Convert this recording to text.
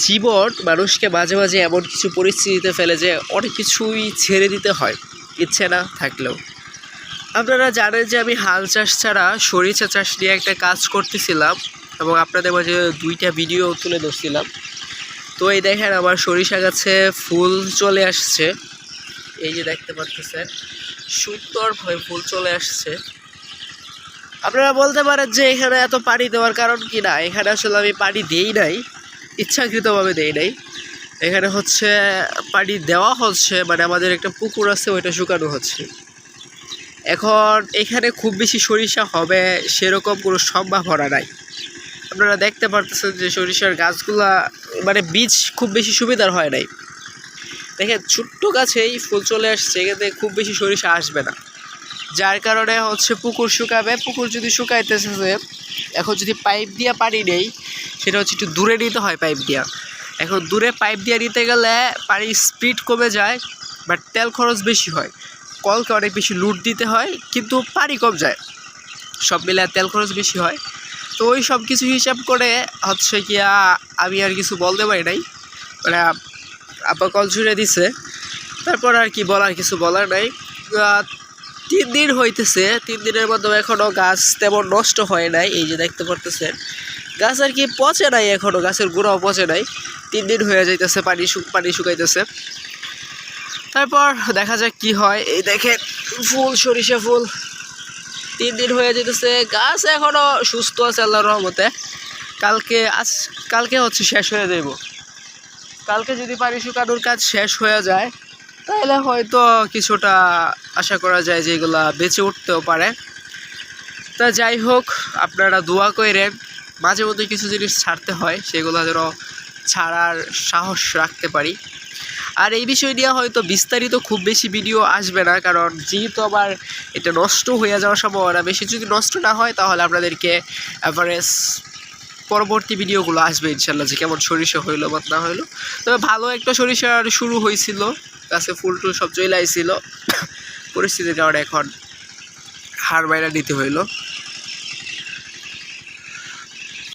জীবন মানুষকে মাঝে মাঝে এমন কিছু পরিস্থিতিতে ফেলে যে অনেক কিছুই ছেড়ে দিতে হয় ইচ্ছে না থাকলেও। আপনারা জানেন যে আমি হাল চাষ ছাড়া সরিষা চাষ নিয়ে একটা কাজ করতেছিলাম এবং আপনাদের মাঝে 2টা ভিডিও তুলে ধরছিলাম। তো এই দেখেন আমার সরিষা গাছে ফুল চলে আসছে, এই যে দেখতে পাচ্ছেন সুন্দরভাবে ফুল চলে আসছে। আপনারা বলতে পারেন যে এখানে এত পানি দেওয়ার কারণ কি না, এখানে আসলে আমি পানি দিই নাই, ইচ্ছাকৃতভাবে দেই নাই। এখানে হচ্ছে পানি দেওয়া হচ্ছে, মানে আমাদের একটা পুকুর আছে ওইটা শুকানো হচ্ছে। এখন এখানে খুব বেশি সরিষা হবে সেরকম কোনো সম্ভাবনা নাই। আপনারা দেখতে পারতেছেন যে সরিষার গাছগুলা মানে বীজ খুব বেশি সুবিধার হয় নাই। দেখেন ছোট্ট গাছেই ফুল চলে আসছে, এখানে খুব বেশি সরিষা আসবে না, যার কারণে হচ্ছে পুকুর শুকাবে। পুকুর যদি শুকাইতেছে, এখন যদি পাইপ দিয়ে পানি নেই, সেটা হচ্ছে একটু দূরে নিতে হয় পাইপ দিয়া। এখন দূরে পাইপ দিয়ে নিতে গেলে পানির স্পিড কমে যায়, বাট তেল খরচ বেশি হয়। কলকে অনেক বেশি লুট দিতে হয়, কিন্তু পানি কম যায়, সব মিলে তেল খরচ বেশি হয়। তো ওই সব কিছু হিসাব করে হচ্ছে গিয়া আমি আর কিছু বলতে পারি নাই, মানে আব্বা কল ছুড়ে দিছে। তারপর আর কি বলার, কিছু বলার নাই। 3 দিন হইতেছে, 3 দিনের মধ্যে এখনও গাছ তেমন নষ্ট হয় নাই। এই যে দেখতে পারতেছেন গাছ আর কি পচে নাই, এখনও গাছের গোড়াও পচে নাই। 3 দিন হয়ে যাইতেছে, পানি শুকাইতেছে। তারপর দেখা যাক কি হয়। এই দেখেন ফুল, সরিষা ফুল 3 দিন হয়ে যেতেছে, গাছ এখনও সুস্থ আছে আল্লাহর রহমতে। কালকে হচ্ছে শেষ হয়ে যাব। কালকে যদি পানি শুকানোর কাজ শেষ হয়ে যায় তাহলে হয়তো কিছুটা আশা করা যায় যে এগুলা বেঁচে উঠতেও পারে। তা যাই হোক, আপনারা দোয়া করেন, মাঝে মধ্যে কিছু জিনিস ছাড়তে হয়, সেগুলো যেন ছাড়ার সাহস রাখতে পারি। আর এই বিষয় নিয়ে হয়তো বিস্তারিত খুব বেশি ভিডিও আসবে না, কারণ যেহেতু আবার এটা নষ্ট হয়ে যাওয়ার সম্ভাবনা বেশি। যদি নষ্ট না হয় তাহলে আপনাদেরকে অ্যাভারেজ পরবর্তী ভিডিওগুলো আসবে ইনশাল্লাহ, যে কেমন সরিষা হইলো বা না হইলো। তবে ভালো একটা সরিষার শুরু হয়েছিল, গাছে ফুল টুল সব চলে আইছিল, পরিস্থিতির কারণে এখন হার বাইরা নিতে হইলো।